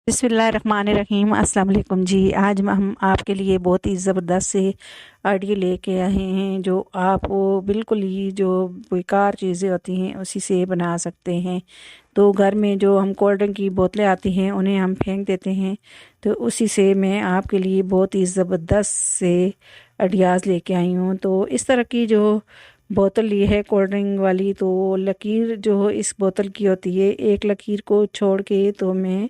बिस्मिल्लाहिर्रहमानिर्रहीम अस्सलाम वालेकुम जी। आज हम आपके लिए बहुत ही ज़बरदस्त से आइडिया लेके आए हैं जो आप वो बिल्कुल ही जो बेकार चीज़ें होती हैं उसी से बना सकते हैं। तो घर में जो हम कोल्ड ड्रिंक की बोतलें आती हैं उन्हें हम फेंक देते हैं, तो उसी से मैं आपके लिए बहुत ही ज़बरदस्त से आइडियाज़ लेके आई हूँ। तो इस तरह की जो बोतल ली है कोल्ड ड्रिंक वाली, तो लकीर जो इस बोतल की होती है, एक लकीर को छोड़ के तो मैं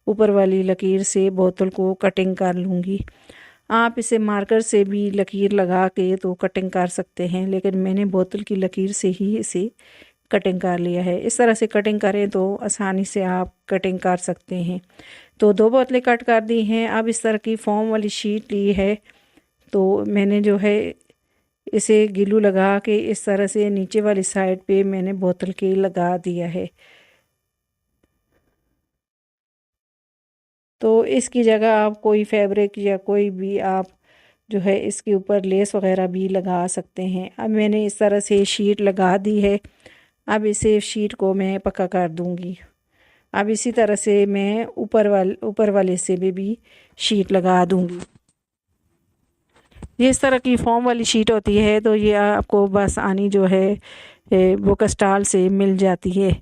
ऊपर वाली लकीर से बोतल को कटिंग कर लूँगी। आप इसे मार्कर से भी लकीर लगा के तो कटिंग कर सकते हैं, लेकिन मैंने बोतल की लकीर से ही इसे कटिंग कर लिया है। इस तरह से कटिंग करें तो आसानी से आप कटिंग कर सकते हैं। तो दो बोतलें कट कर दी हैं। अब इस तरह की फोम वाली शीट ली है, तो मैंने जो है इसे ग्लू लगा के इस तरह से नीचे वाली साइड पे मैंने बोतल के लगा दिया है। तो इसकी जगह आप कोई फैब्रिक या कोई भी आप जो है इसके ऊपर लेस वगैरह भी लगा सकते हैं। अब मैंने इस तरह से शीट लगा दी है। अब इसे शीट को मैं पक्का कर दूंगी। अब इसी तरह से मैं ऊपर वाले से भी शीट लगा दूंगी। ये इस तरह की फोम वाली शीट होती है, तो ये आपको बस आनी जो है बुक स्टॉल से मिल जाती है।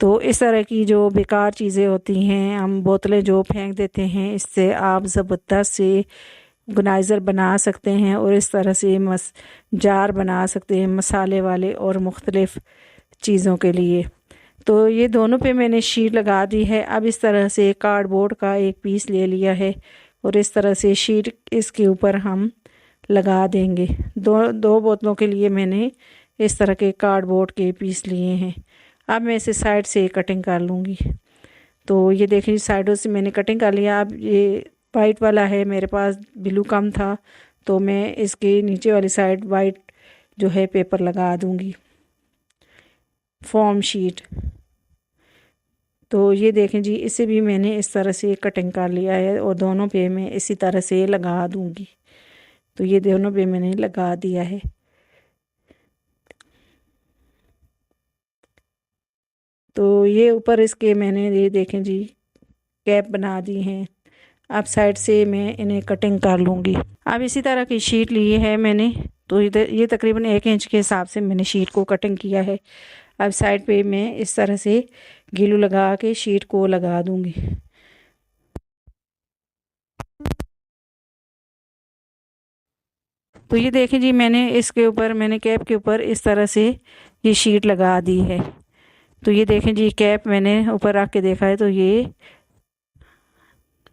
तो इस तरह की जो बेकार चीज़ें होती हैं, हम बोतलें जो फेंक देते हैं, इससे आप ज़बरदस्त से ऑर्गेनाइज़र बना सकते हैं और इस तरह से जार बना सकते हैं मसाले वाले और मुख्तलिफ़ चीज़ों के लिए। तो ये दोनों पे मैंने शीट लगा दी है। अब इस तरह से कार्डबोर्ड का एक पीस ले लिया है और इस तरह से शीट इसके ऊपर हम लगा देंगे। दो दो बोतलों के लिए मैंने इस तरह के कार्डबोर्ड के पीस लिए हैं। अब मैं इसे साइड से कटिंग कर लूँगी। तो ये देखिए साइडों से मैंने कटिंग कर लिया। अब ये वाइट वाला है, मेरे पास ब्लू कम था, तो मैं इसके नीचे वाली साइड वाइट जो है पेपर लगा दूँगी, फॉर्म शीट। तो ये देखें जी, इसे भी मैंने इस तरह से कटिंग कर लिया है और दोनों पे मैं इसी तरह से लगा दूँगी। तो ये दोनों पे मैंने लगा दिया है। तो ये ऊपर इसके मैंने ये देखें जी कैप बना दी हैं। अब साइड से मैं इन्हें कटिंग कर लूँगी। अब इसी तरह की शीट ली है मैंने, तो इधर ये तकरीबन 1 इंच के हिसाब से मैंने शीट को कटिंग किया है। अब साइड पे मैं इस तरह से ग्लू लगा के शीट को लगा दूँगी। तो ये देखें जी, मैंने इसके ऊपर मैंने कैप के ऊपर इस तरह से ये शीट लगा दी है। तो ये देखें जी, कैप मैंने ऊपर रख के देखा है तो ये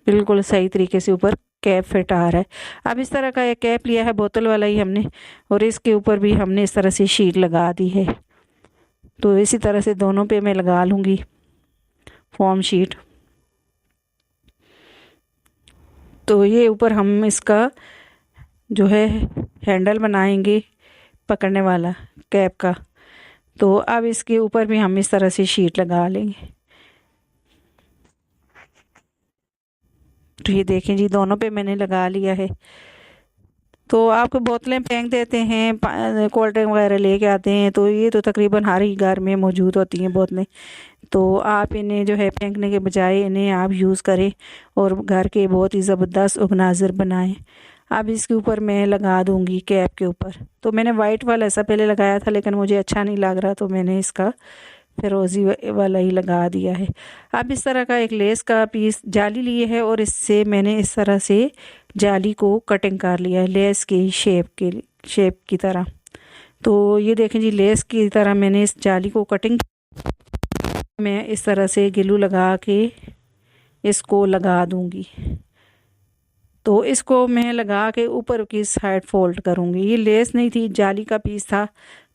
बिल्कुल सही तरीके से ऊपर कैप फिट आ रहा है। अब इस तरह का एक कैप लिया है बोतल वाला ही हमने, और इसके ऊपर भी हमने इस तरह से शीट लगा दी है। तो इसी तरह से दोनों पे मैं लगा लूँगी फॉर्म शीट। तो ये ऊपर हम इसका जो है हैंडल बनाएंगे पकड़ने वाला कैप का। तो अब इसके ऊपर भी हम इस तरह से शीट लगा लेंगे। तो ये देखें जी, दोनों पे मैंने लगा लिया है। तो आप बोतलें फेंक देते हैं, कोल्ड ड्रिंक वगैरह लेके आते हैं, तो ये तो तकरीबन हर ही घर में मौजूद होती हैं बोतलें। तो आप इन्हें जो है फेंकने के बजाय इन्हें आप यूज़ करें और घर के बहुत ही ज़बरदस्त ऑर्गेनाइज़र बनाएं। अब इसके ऊपर मैं लगा दूंगी कैप के ऊपर। तो मैंने वाइट वाला ऐसा पहले लगाया था, लेकिन मुझे अच्छा नहीं लग रहा, तो मैंने इसका फिरोज़ी वाला ही लगा दिया है। अब इस तरह का एक लेस का पीस जाली लिए है और इससे मैंने इस तरह से जाली को कटिंग कर लिया है लेस की शेप की तरह। तो ये देखें जी, लेस की तरह मैंने इस जाली को कटिंग, मैं इस तरह से ग्लू लगा के इसको लगा दूंगी। तो इसको मैं लगा के ऊपर की साइड फोल्ड करूंगी। ये लेस नहीं थी, जाली का पीस था,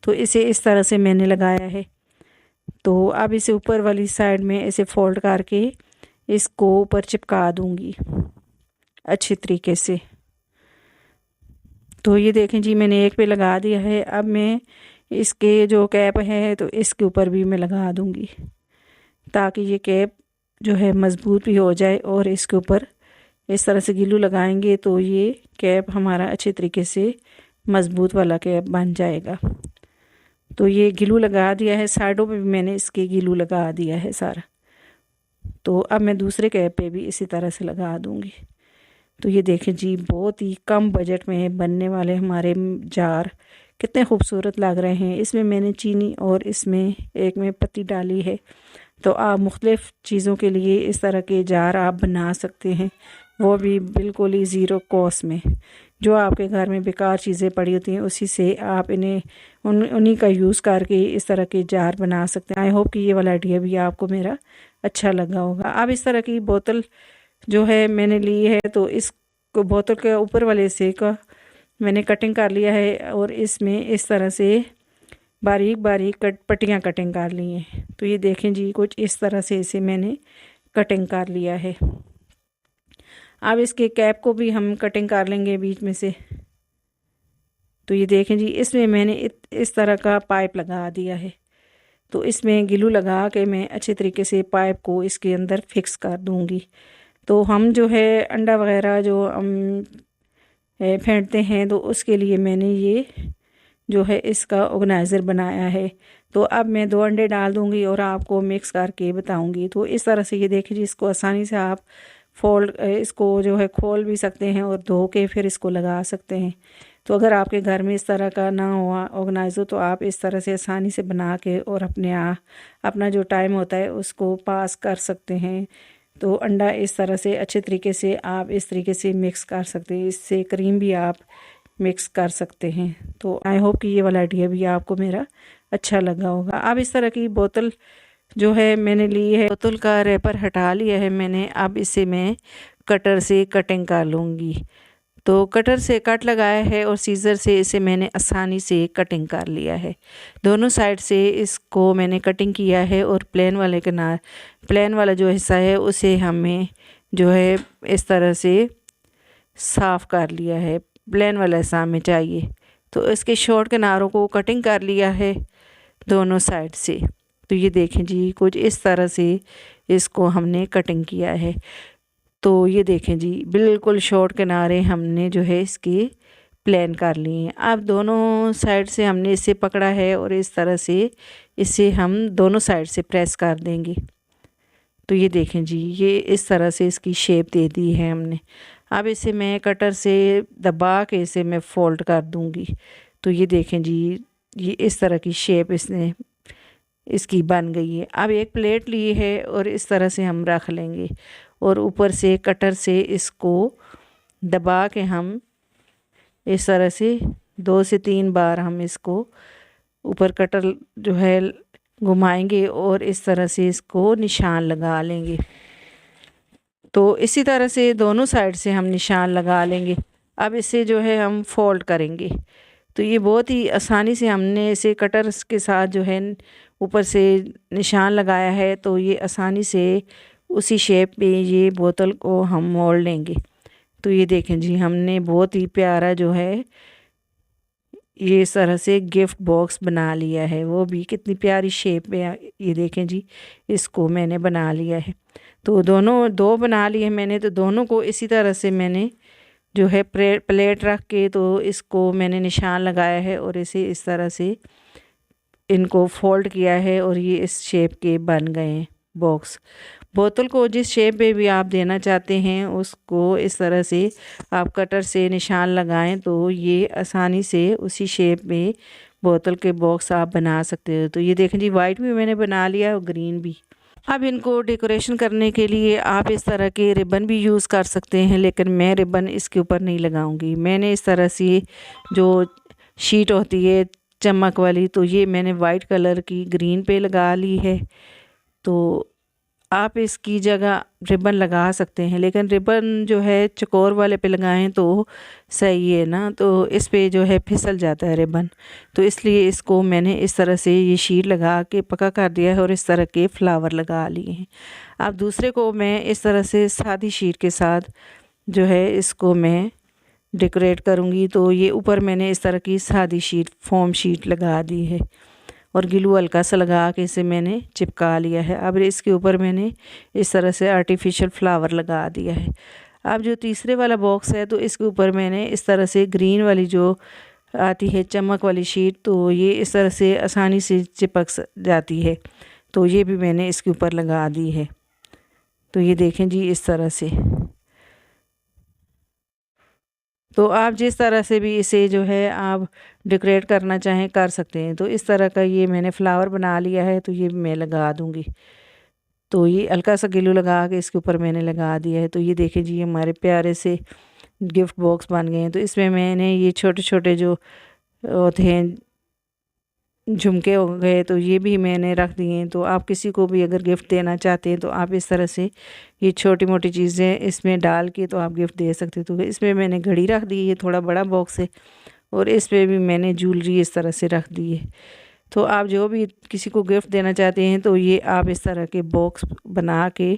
तो इसे इस तरह से मैंने लगाया है। तो अब इसे ऊपर वाली साइड में इसे फोल्ड करके इसको ऊपर चिपका दूंगी अच्छी तरीके से। तो ये देखें जी, मैंने एक पे लगा दिया है। अब मैं इसके जो कैप है तो इसके ऊपर भी मैं लगा दूंगी, ताकि ये कैप जो है मज़बूत भी हो जाए। और इसके ऊपर इस तरह से ग्लू लगाएंगे तो ये कैप हमारा अच्छे तरीके से मज़बूत वाला कैप बन जाएगा। तो ये ग्लू लगा दिया है, साइडों पे भी मैंने इसके ग्लू लगा दिया है सारा। तो अब मैं दूसरे कैप पे भी इसी तरह से लगा दूँगी। तो ये देखें जी, बहुत ही कम बजट में बनने वाले हमारे जार कितने खूबसूरत लग रहे हैं। इसमें मैंने चीनी और इसमें एक में पत्ती डाली है। तो आप मुख्तलिफ़ चीज़ों के लिए इस तरह के जार आप बना सकते हैं, वो भी बिल्कुल ही ज़ीरो कॉस्ट में। जो आपके घर में बेकार चीज़ें पड़ी होती हैं उसी से आप इन्हें उन्हीं का यूज़ करके इस तरह के जार बना सकते हैं। आई होप कि ये वाला आइडिया भी आपको मेरा अच्छा लगा होगा। अब इस तरह की बोतल जो है मैंने ली है, तो इस बोतल के ऊपर वाले हिस्से का मैंने कटिंग कर लिया है और इसमें इस तरह से बारीक बारीक पट्टियाँ कटिंग कर ली हैं। तो ये देखें जी, कुछ इस तरह से इसे मैंने कटिंग कर लिया है। अब इसके कैप को भी हम कटिंग कर लेंगे बीच में से। तो ये देखें जी, इसमें मैंने इस तरह का पाइप लगा दिया है। तो इसमें ग्लू लगा के मैं अच्छे तरीके से पाइप को इसके अंदर फिक्स कर दूंगी। तो हम जो है अंडा वगैरह जो हम फेंटते हैं, तो उसके लिए मैंने ये जो है इसका ऑर्गेनाइज़र बनाया है। तो अब मैं 2 अंडे डाल दूंगी और आपको मिक्स करके बताऊंगी। तो इस तरह से ये देखिए जी, इसको आसानी से आप इसको जो है खोल भी सकते हैं और धो के फिर इसको लगा सकते हैं। तो अगर आपके घर में इस तरह का ना हुआ ऑर्गेनाइज़र, तो आप इस तरह से आसानी से बना के और अपना जो टाइम होता है उसको पास कर सकते हैं। तो अंडा इस तरह से अच्छे तरीके से आप इस तरीके से मिक्स कर सकते हैं। इससे क्रीम भी आप मिक्स कर सकते हैं। तो आई होप कि ये वाला आइडिया भी आपको मेरा अच्छा लगा होगा। अब इस तरह की बोतल जो है मैंने ली है, बोतल का रैपर हटा लिया है मैंने। अब इसे मैं कटर से कटिंग कर लूँगी। तो कटर से कट लगाया है और सीज़र से इसे मैंने आसानी से कटिंग कर लिया है। दोनों साइड से इसको मैंने कटिंग किया है और प्लेन वाला जो हिस्सा है उसे हमें जो है इस तरह से साफ़ कर लिया है। प्लेन वाला हिस्सा हमें चाहिए। तो इसके शॉर्ट किनारों को कटिंग कर लिया है दोनों साइड से। तो ये देखें जी, कुछ इस तरह से इसको हमने कटिंग किया है। तो ये देखें जी, बिल्कुल शॉर्ट किनारे हमने जो है इसके प्लेन कर लिए हैं। अब दोनों साइड से हमने इसे पकड़ा है और इस तरह से इसे हम दोनों साइड से प्रेस कर देंगे। तो ये देखें जी, ये इस तरह से इसकी शेप दे दी है हमने। अब इसे मैं कटर से दबा के इसे मैं फोल्ड कर दूंगी। तो ये देखें जी, ये इस तरह की शेप इसकी बन गई है। अब एक प्लेट ली है और इस तरह से हम रख लेंगे और ऊपर से कटर से इसको दबा के हम इस तरह से 2 से 3 बार हम इसको ऊपर कटर जो है घुमाएंगे और इस तरह से इसको निशान लगा लेंगे। तो इसी तरह से दोनों साइड से हम निशान लगा लेंगे। अब इसे जो है हम फोल्ड करेंगे। तो ये बहुत ही आसानी से हमने इसे कटर के साथ जो है ऊपर से निशान लगाया है। तो ये आसानी से उसी शेप में ये बोतल को हम मोड़ लेंगे। तो ये देखें जी, हमने बहुत ही प्यारा जो है ये इस तरह से गिफ्ट बॉक्स बना लिया है, वो भी कितनी प्यारी शेप में। ये देखें जी, इसको मैंने बना लिया है। तो दोनों 2 बना लिए मैंने। तो दोनों को इसी तरह से मैंने जो है प्लेट रख के तो इसको मैंने निशान लगाया है और इसे इस तरह से इनको फोल्ड किया है और ये इस शेप के बन गए हैं बॉक्स। बोतल को जिस शेप में भी आप देना चाहते हैं उसको इस तरह से आप कटर से निशान लगाएं तो ये आसानी से उसी शेप में बोतल के बॉक्स आप बना सकते हो। तो ये देखें जी, वाइट भी मैंने बना लिया और ग्रीन भी। अब इनको डेकोरेशन करने के लिए आप इस तरह के रिबन भी यूज़ कर सकते हैं, लेकिन मैं रिबन इसके ऊपर नहीं लगाऊंगी। मैंने इस तरह से जो शीट होती है चमक वाली, तो ये मैंने वाइट कलर की ग्रीन पे लगा ली है। तो आप इसकी जगह रिबन लगा सकते हैं, लेकिन रिबन जो है चकोर वाले पे लगाएं तो सही है ना। तो इस पे जो है फिसल जाता है रिबन, तो इसलिए इसको मैंने इस तरह से ये शीट लगा के पक्का कर दिया है और इस तरह के फ्लावर लगा लिए हैं। अब दूसरे को मैं इस तरह से सादी शीट के साथ जो है इसको मैं डेकोरेट करूँगी। तो ये ऊपर मैंने इस तरह की सादी शीट फोम शीट लगा दी है और ग्लू हल्का सा लगा के इसे मैंने चिपका लिया है। अब इसके ऊपर मैंने इस तरह से आर्टिफिशियल फ्लावर लगा दिया है। अब जो तीसरे वाला बॉक्स है, तो इसके ऊपर मैंने इस तरह से ग्रीन वाली जो आती है चमक वाली शीट, तो ये इस तरह से आसानी से चिपक जाती है। तो ये भी मैंने इसके ऊपर लगा दी है। तो ये देखें जी इस तरह से। तो आप जिस तरह से भी इसे जो है आप डेकोरेट करना चाहें कर सकते हैं। तो इस तरह का ये मैंने फ्लावर बना लिया है, तो ये मैं लगा दूँगी। तो ये हल्का सा ग्लू लगा के इसके ऊपर मैंने लगा दिया है। तो ये देखें जी हमारे प्यारे से गिफ्ट बॉक्स बन गए हैं। तो इसमें मैंने ये छोटे-छोटे जो होते हैं झुमके हो गए, तो ये भी मैंने रख दिए हैं। तो आप किसी को भी अगर गिफ्ट देना चाहते हैं तो आप इस तरह से ये छोटी-मोटी चीज़ें इसमें डाल के तो आप गिफ्ट दे सकते हैं। तो इसमें मैंने घड़ी रख दी है, थोड़ा बड़ा बॉक्स है, और इसमें भी मैंने ज्वेलरी इस तरह से रख दी है। तो आप जो भी किसी को गिफ्ट देना चाहते हैं तो ये आप इस तरह के बॉक्स बना के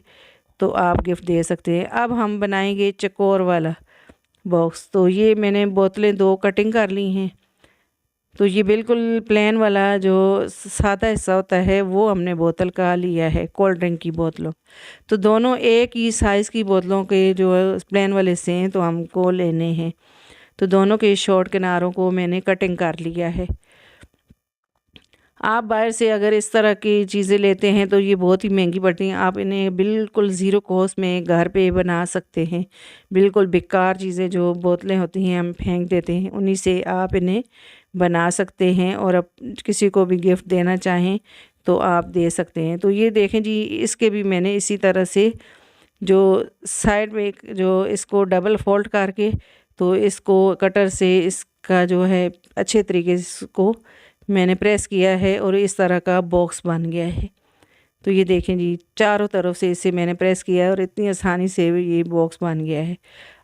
तो आप गिफ्ट दे सकते हैं। अब हम बनाएंगे चकोर वाला बॉक्स। तो ये मैंने बोतलें 2 कटिंग कर ली हैं। तो ये बिल्कुल प्लेन वाला जो सादा हिस्सा होता है वो हमने बोतल का लिया है, कोल्ड ड्रिंक की बोतलों। तो दोनों एक ही साइज़ की बोतलों के जो प्लेन वाले हिस्से हैं तो हमको लेने हैं। तो दोनों के शॉर्ट किनारों को मैंने कटिंग कर लिया है। आप बाहर से अगर इस तरह की चीज़ें लेते हैं तो ये बहुत ही महंगी पड़ती हैं। आप इन्हें बिल्कुल ज़ीरो कॉस्ट में घर पे बना सकते हैं। बिल्कुल बेकार चीज़ें जो बोतलें होती हैं हम फेंक देते हैं, उन्हीं से आप इन्हें बना सकते हैं और अब किसी को भी गिफ्ट देना चाहें तो आप दे सकते हैं। तो ये देखें जी इसके भी मैंने इसी तरह से जो साइड में एक जो इसको डबल फोल्ड करके तो इसको कटर से इसका जो है अच्छे तरीके से इसको मैंने प्रेस किया है और इस तरह का बॉक्स बन गया है। तो ये देखें जी चारों तरफ से इसे मैंने प्रेस किया है और इतनी आसानी से ये बॉक्स बन गया है।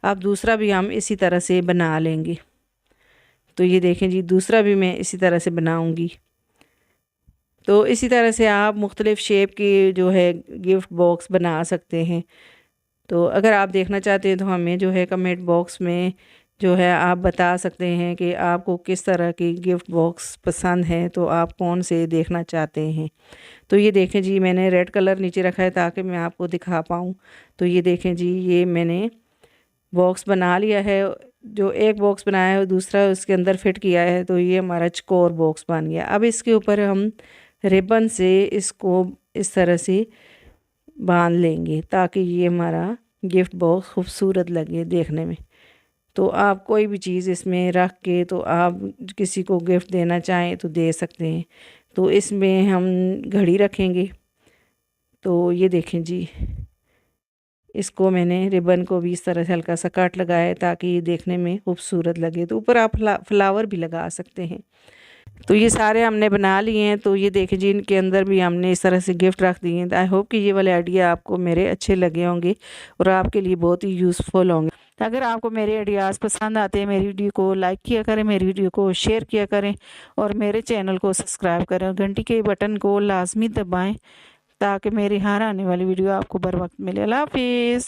अब दूसरा भी हम इसी तरह से बना लेंगे। तो ये देखें जी दूसरा भी मैं इसी तरह से बनाऊंगी। तो इसी तरह से आप मुख्तलिफ़ शेप की जो है गिफ्ट बॉक्स बना सकते हैं। तो अगर आप देखना चाहते हैं तो हमें जो है कमेंट बॉक्स में जो है आप बता सकते हैं कि आपको किस तरह की गिफ्ट बॉक्स पसंद है, तो आप कौन से देखना चाहते हैं। तो ये देखें जी मैंने रेड कलर नीचे रखा है ताकि मैं आपको दिखा पाऊँ। तो ये देखें जी ये मैंने बॉक्स बना लिया है। जो एक बॉक्स बनाया है दूसरा उसके अंदर फिट किया है, तो ये हमारा चकोर बॉक्स बन गया। अब इसके ऊपर हम रिबन से इसको इस तरह से बांध लेंगे ताकि ये हमारा गिफ्ट बॉक्स खूबसूरत लगे देखने में। तो आप कोई भी चीज़ इसमें रख के तो आप किसी को गिफ्ट देना चाहें तो दे सकते हैं। तो इसमें हम घड़ी रखेंगे। तो ये देखें जी इसको मैंने रिबन को भी इस तरह से हल्का सा काट लगाया है ताकि ये देखने में खूबसूरत लगे। तो ऊपर आप फ्लावर भी लगा सकते हैं। तो ये सारे हमने बना लिए हैं। तो ये देखें जी इनके अंदर भी हमने इस तरह से गिफ्ट रख दिए हैं। आई होप कि ये वाले आइडिया आपको मेरे अच्छे लगे होंगे और आपके लिए बहुत ही यूज़फुल होंगे। अगर आपको मेरे आइडियाज़ पसंद आते हैं मेरी वीडियो को लाइक किया करें, मेरी वीडियो को शेयर किया करें और मेरे चैनल को सब्सक्राइब करें और घंटी के बटन को लाजमी दबाएँ ताकि मेरी हर आने वाली वीडियो आपको बर वक्त मिले। अल्लाह हाफिज़।